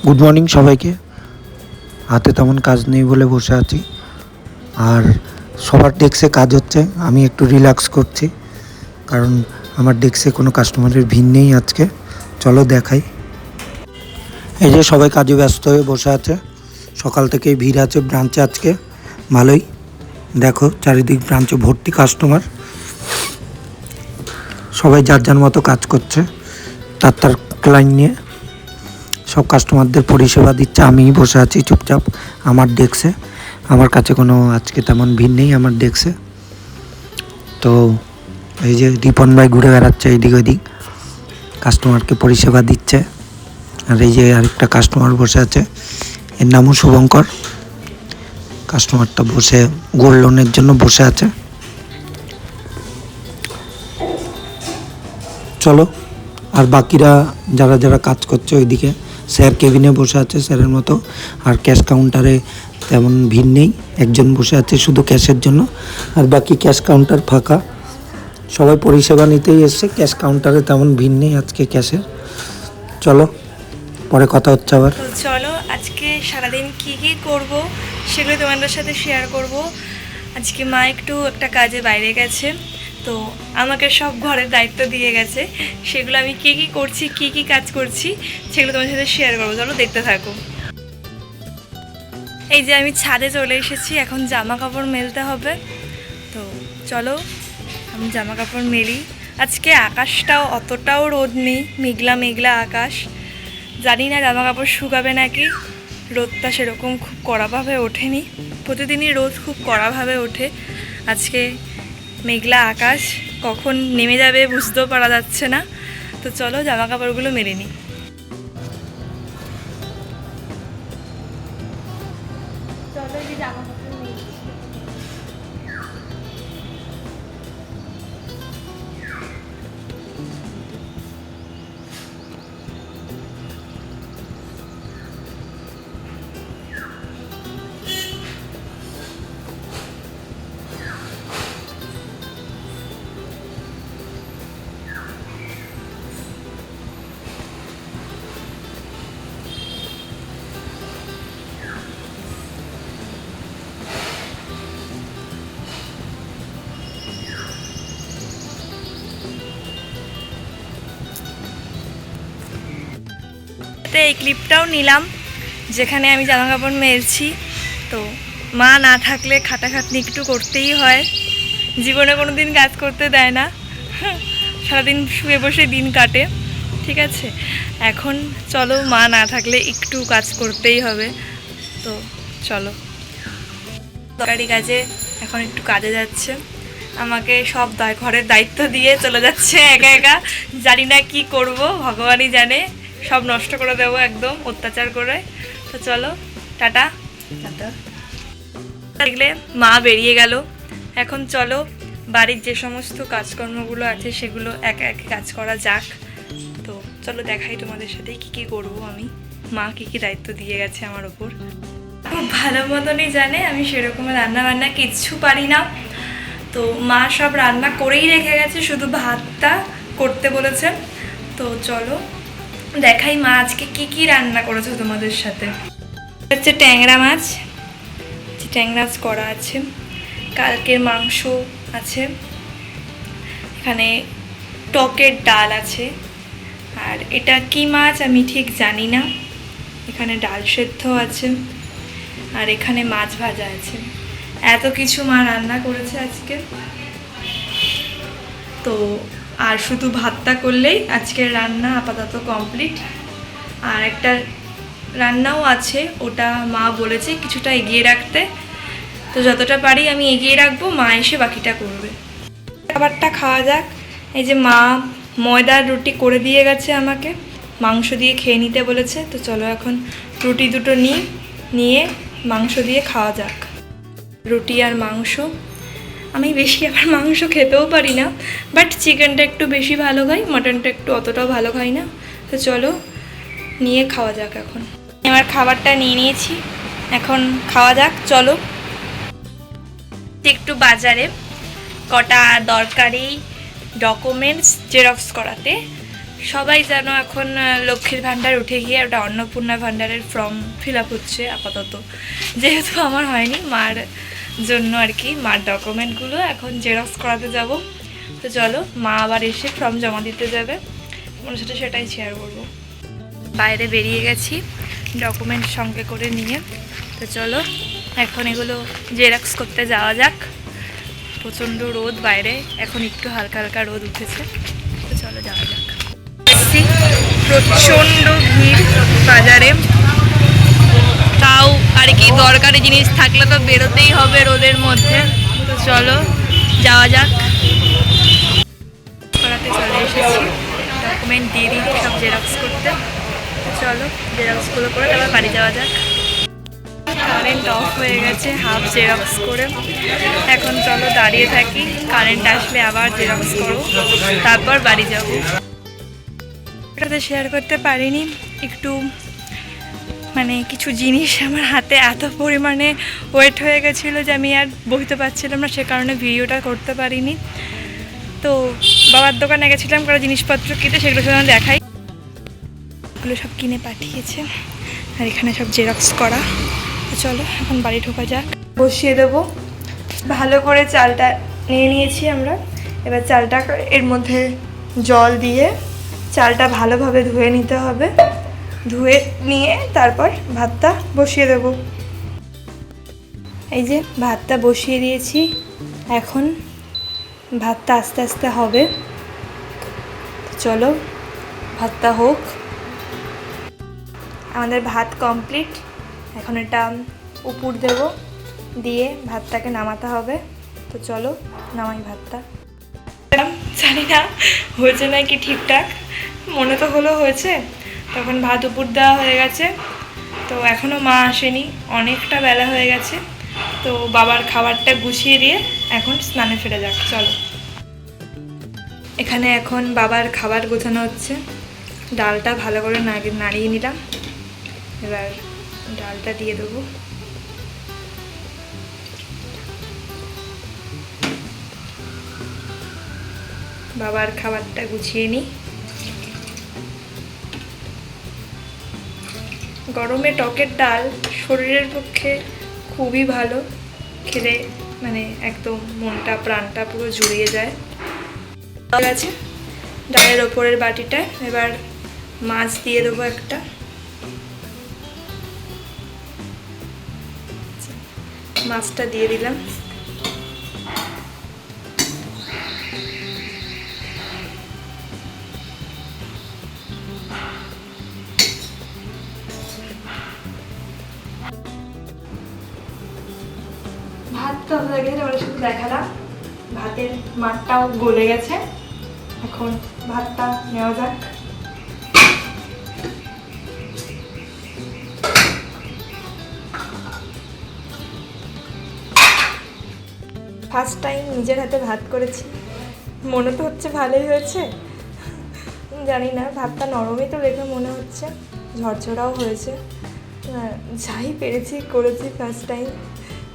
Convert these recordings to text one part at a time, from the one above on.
Good morning সবাইকে। হাতে তেমন কাজ নেই বলে বসে আছি, আর সবার ডেস্কে কাজ হচ্ছে, আমি একটু রিল্যাক্স করছি কারণ আমার ডেস্কে কোনো কাস্টমারের ভিড় নেই আজকে। চলো দেখাই। এই যে সবাই কাজে ব্যস্ত হয়ে বসে আছে, সকাল থেকেই ভিড় আছে ব্রাঞ্চে আজকে ভালোই। দেখো চারিদিক ব্রাঞ্চে ভর্তি কাস্টমার, সবাই যার যার মতো কাজ করছে, তার ক্লায়েন্ট নিয়ে সব কাস্টমারদের পরিষেবা দিচ্ছে। আমিই বসে আছি চুপচাপ আমার ডেস্কে, আমার কাছে কোনো আজকে তেমন ভিড় নেই আমার ডেস্কে। তো এই যে রিপন ভাই ঘুরে বেড়াচ্ছে এইদিক ওইদিক, কাস্টমারকে পরিষেবা দিচ্ছে। আর এই যে আরেকটা কাস্টমার বসে আছে, এর নামও শুভঙ্কর। কাস্টমারটা বসে গোল্ড লোনের জন্য বসে আছে। চলো, আর বাকিরা যারা যারা কাজ করছে ওইদিকে স্যার কেবিনে বসে আছে স্যারের মতো, আর ক্যাশ কাউন্টারে তেমন ভিড় নেই, একজন বসে আছে শুধু ক্যাশের জন্য, আর বাকি ক্যাশ কাউন্টার ফাঁকা, সবাই পরিষেবা নিতেই এসছে। ক্যাশ কাউন্টারে তেমন ভিড় নেই আজকে ক্যাশের। চলো পরে কথা হচ্ছে আবার। চলো আজকে সারাদিন কি কি করব সেগুলো তোমাদের সাথে শেয়ার করব। আজকে মা একটু একটা কাজে বাইরে গেছে, তো আমাকে সব ঘরের দায়িত্ব দিয়ে গেছে, সেগুলো আমি কি কি করছি, কি কি কাজ করছি সেগুলো তোমাদের সাথে শেয়ার করবো। চলো দেখতে থাকো। এই যে আমি ছাদে চলে এসেছি, এখন জামা কাপড় মেলতে হবে। তো চলো আমি জামা কাপড় মেলি। আজকে আকাশটাও অতটাও রোদ নেই, মেঘলা মেঘলা আকাশ। জানি না জামা কাপড় শুকাবে নাকি, রোদটা সেরকম খুব কড়াভাবে ওঠেনি। প্রতিদিনই রোদ খুব কড়াভাবে ওঠে, আজকে মেঘলা আকাশ, কখন নেমে যাবে বুঝতেও পারা যাচ্ছে না। তো চলো জামা কাপড়গুলো মেলে নিই। চলো এই জামা কাপড় মেলি। এই ক্লিপটাও নিলাম যেখানে আমি জামা কাপড় মেলছি। তো মা না থাকলে খাটাখাটনি একটু করতেই হয়, জীবনে কোনো দিন কাজ করতে দেয় না, সারাদিন শুয়ে বসে দিন কাটে। ঠিক আছে, এখন চলো মা না থাকলে একটু কাজ করতেই হবে। তো চলো, দরকারি কাজে এখন একটু কাজে যাচ্ছে, আমাকে সব ঘরের দায়িত্ব দিয়ে চলে যাচ্ছে একা একা। জানি না কি করব, ভগবানই জানে, সব নষ্ট করে দেবো একদম অত্যাচার করে। তো চলো টাটা টাটা। দেখলে মা বেরিয়ে গেল, এখন চলো বাড়ির যে সমস্ত কাজকর্মগুলো আছে সেগুলো একা একা কাজ করা যাক। তো চলো দেখাই তোমাদের সাথে কি কি করব আমি, মা কি কি দায়িত্ব দিয়ে গেছে আমার ওপর। খুব ভালো মতনই জানে আমি সেরকম রান্না বান্না কিচ্ছু পারি না, তো মা সব রান্না করেই রেখে গেছে, শুধু ভাতটা করতে বলেছে। তো চলো দেখাই মা আজকে কি কি রান্না করেছে তোমাদের সাথে। হচ্ছে ট্যাংরা মাছ, ট্যাংরা মাছ করা আছে, কালকের মাংস আছে, এখানে টকের ডাল আছে, আর এটা কি মাছ আমি ঠিক জানি না, এখানে ডাল সেদ্ধ আছে, আর এখানে মাছ ভাজা আছে। এত কিছু মা রান্না করেছে আজকে। তো আর শুধু ভাতটা করলেই আজকের রান্না আপাতত কমপ্লিট। আর একটা রান্নাও আছে, ওটা মা বলেছে কিছুটা এগিয়ে রাখতে, তো যতটা পারি আমি এগিয়ে রাখবো, মা এসে বাকিটা করবে। খাবারটা খাওয়া যাক। এই যে মা ময়দার রুটি করে দিয়ে গেছে আমাকে, মাংস দিয়ে খেয়ে নিতে বলেছে। তো চলো এখন রুটি দুটো নিয়ে মাংস দিয়ে খাওয়া যাক। রুটি আর মাংস, আমি বেশি আবার মাংস খেতেও পারি না, বাট চিকেনটা একটু বেশি ভালো খাই, মাটনটা একটু অতটাও ভালো খাই না। তো চলো নিয়ে খাওয়া যাক। এখন আমার খাবারটা নিয়ে নিয়েছি, এখন খাওয়া যাক। চলো একটু বাজারে কটা দরকারি ডকুমেন্টস জেরক্স করাতে, সবাই যেন এখন লক্ষ্মীর ভাণ্ডার উঠে গিয়ে ওটা অন্নপূর্ণা ভাণ্ডারের ফর্ম ফিল আপ হচ্ছে আপাতত, যেহেতু আমার হয়নি, মার জন্য আর কি। মার ডকুমেন্টগুলো এখন জেরক্স করাতে যাব। তো চলো, মা আবার এসে ফর্ম জমা দিতে যাবে, ওনার সাথে সেটাই শেয়ার করবো। বাইরে বেরিয়ে গেছি ডকুমেন্ট সঙ্গে করে নিয়ে। তো চলো এখন এগুলো জেরক্স করতে যাওয়া যাক। প্রচণ্ড রোদ বাইরে, এখন একটু হালকা হালকা রোদ উঠেছে। তো চলো যাওয়া যাক। প্রচণ্ড ভিড় বাজারে, তাও আর কি দরকারি জিনিস থাকলে তো বেরোতেই হবে রোদের মধ্যে। তো চলো যাওয়া যাক। করাতে চলে এসেছি, ডকুমেন্ট দিয়ে দিই সব জেরক্স করতে। তো চলো জেরক্সগুলো করে তারপর বাড়ি যাওয়া যাক। কারেন্ট অফ হয়ে গেছে হাফ জেরক্স করে। এখন চলো দাঁড়িয়ে থাকি, কারেন্ট আসলে আবার জেরক্স করো, তারপর বাড়ি যাব। এটাতে শেয়ার করতে পারিনি, একটু মানে কিছু জিনিস আমার হাতে এত পরিমাণে ওয়েট হয়ে গেছিলো যে আমি আর বইতে পারছিলাম না, সে কারণে ভিডিওটা করতে পারিনি। তো বাবার দোকানে গেছিলাম কটা জিনিসপত্র কিনতে, সেগুলো সব দেখাই। এগুলো সব কিনে পাঠিয়েছে, আর এখানে সব জেরক্স করা। তো চলো এখন বাড়ি ঢোকা যাক। বসিয়ে দেবো, ভালো করে চালটা নিয়ে নিয়েছি আমরা। এবার চালটা এর মধ্যে জল দিয়ে চালটা ভালোভাবে ধুয়ে নিতে হবে। ধুয়ে নিয়ে তারপর ভাতটা বসিয়ে দেব। এই যে ভাতটা বসিয়ে দিয়েছি, এখন ভাতটা আস্তে আস্তে হবে। চলো ভাতটা হোক। আমাদের ভাত কমপ্লিট, এখন এটা উপর দেব, দিয়ে ভাতটাকে নামাতে হবে। তো চলো নামাই ভাতটা। জানি না হয়েছে নাকি ঠিকঠাক, মনে তো হলো হয়েছে। তখন ভাত উপর দেওয়া হয়ে গেছে। তো এখনও মা আসেনি, অনেকটা বেলা হয়ে গেছে। তো বাবার খাবারটা গুছিয়ে দিয়ে এখন স্নানে ফিরে যাক। চলো, এখানে এখন বাবার খাবার গোছানো হচ্ছে। ডালটা ভালো করে নাড়িয়ে নিলাম, এবার ডালটা দিয়ে দেবো। বাবার খাবারটা গুছিয়ে নিই। গরমে টকের ডাল শরীরের পক্ষে খুবই ভালো, খেলে মানে একদম মনটা প্রাণটা পুরো জুড়িয়ে যায়। ঠিক আছে, ডালের ওপরের বাটিটায় এবার মাছ দিয়ে দেবো একটা। মাছটা দিয়ে দিলাম। ভাতটা হয়ে গেছে, আমরা শুধু দেখালাম। ভাতের মাঠটাও গলে গেছে, এখন ভাতটা নেওয়া যাক। ফার্স্ট টাইম নিজের হাতে ভাত করেছি, মনে তো হচ্ছে ভালোই হয়েছে। জানি না, ভাতটা নরমই তো দেখে মনে হচ্ছে, ঝরঝরাও হয়েছে। যাই পেরেছি করেছি ফার্স্ট টাইম।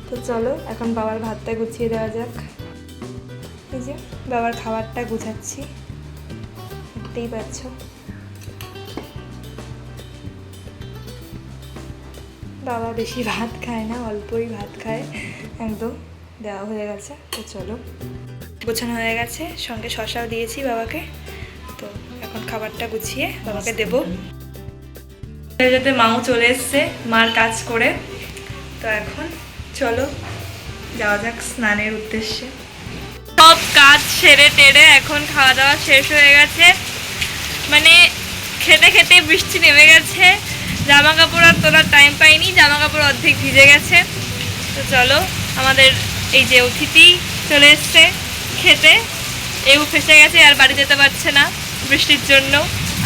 তো চলো এখন বাবার ভাতটা গুছিয়ে দেওয়া যাক। এই যে বাবার খাবারটা গুছাচ্ছি, দেখতেই পাচ্ছ। বাবা বেশি ভাত খায় না, অল্পই ভাত খায়, একদম দেওয়া হয়ে গেছে। তো চলো, গোছানো হয়ে গেছে, সঙ্গে শসাও দিয়েছি বাবাকে। তো এখন খাবারটা গুছিয়ে বাবাকে দেবো। যাতে মাও চলে এসছে মার কাজ করে। তো এখন চলো যাওয়া যাক স্নানের উদ্দেশ্যে। সব কাজ সেরে টেরে এখন খাওয়া দাওয়া শেষ হয়ে গেছে, মানে খেতে খেতে বৃষ্টি নেমে গেছে। জামা কাপড় আর তোলার টাইম পাইনি, জামা কাপড় অর্ধেক ভিজে গেছে। তো চলো, আমাদের এই যে অতিথি চলে এসছে খেতে, এও ফেসে গেছে, আর বাড়ি যেতে পারছে না বৃষ্টির জন্য।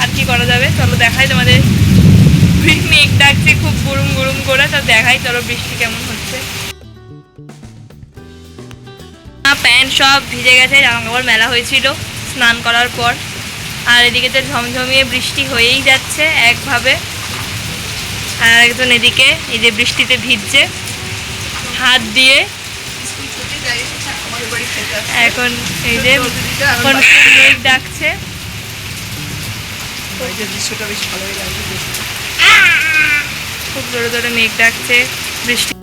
আর কি করা যাবে, চলো দেখাই তোমাদের। মেঘ ডাকছে খুব গুরুম গুরুম করে, তো দেখাই চলো বৃষ্টি কেমন হচ্ছে। প্যান্ট সব ভিজে গেছে, জামা কাপড় মেলা হয়েছিল স্নান করার পর। আর এদিকে তো ঝমঝমিয়ে বৃষ্টি হয়েই যাচ্ছে একভাবে। আর একজন এদিকে এই যে বৃষ্টিতে ভিজছে হাত দিয়ে। এখন এই যে এখন মেঘ ডাকছে, বাড়িতে দৃশ্যটা বেশ ভালোই লাগছে দেখতে। খুব জোরে জোরে মেঘ ডাকছে, বৃষ্টি।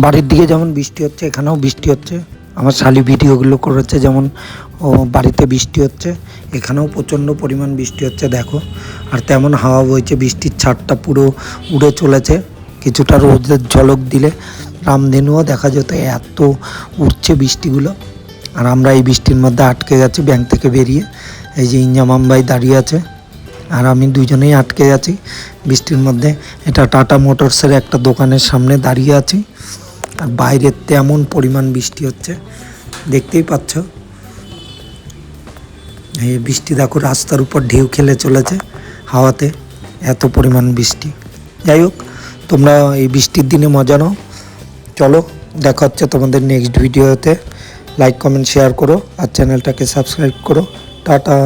বাড়ির দিকে যেমন বৃষ্টি হচ্ছে এখানেও বৃষ্টি হচ্ছে। আমার শালি ভিডিওগুলো করেছে যেমন ও বাড়িতে বৃষ্টি হচ্ছে, এখানেও প্রচণ্ড পরিমাণ বৃষ্টি হচ্ছে দেখো। আর তেমন হাওয়া বইছে, বৃষ্টির ছাদটা পুরো উড়ে চলেছে। কিছুটা রোদের ঝলক দিলে রামধেনুও দেখা যেত, এত উঠছে বৃষ্টিগুলো। আর আমরা এই বৃষ্টির মধ্যে আটকে গেছি ব্যাংক থেকে বেরিয়ে। এই যে ইঞ্জামামবাই দাঁড়িয়ে আছে আর আমি দুজনেই আটকে গেছি বৃষ্টির মধ্যে। এটা টাটা মোটরসের একটা দোকানের সামনে দাঁড়িয়ে আছি। আর বাইরে তেমন পরিমাণ বৃষ্টি হচ্ছে, দেখতেই পাচ্ছ। এই বৃষ্টি দেখো রাস্তার উপর ঢেউ খেলে চলেছে হাওয়াতে, এত পরিমাণ বৃষ্টি। যাই হোক, তোমরা এই বৃষ্টির দিনে মজা নাও। চলো, দেখা হচ্ছে তোমাদের নেক্সট ভিডিওতে। লাইক কমেন্ট শেয়ার করো আর চ্যানেলটাকে সাবস্ক্রাইব করো। টাটা।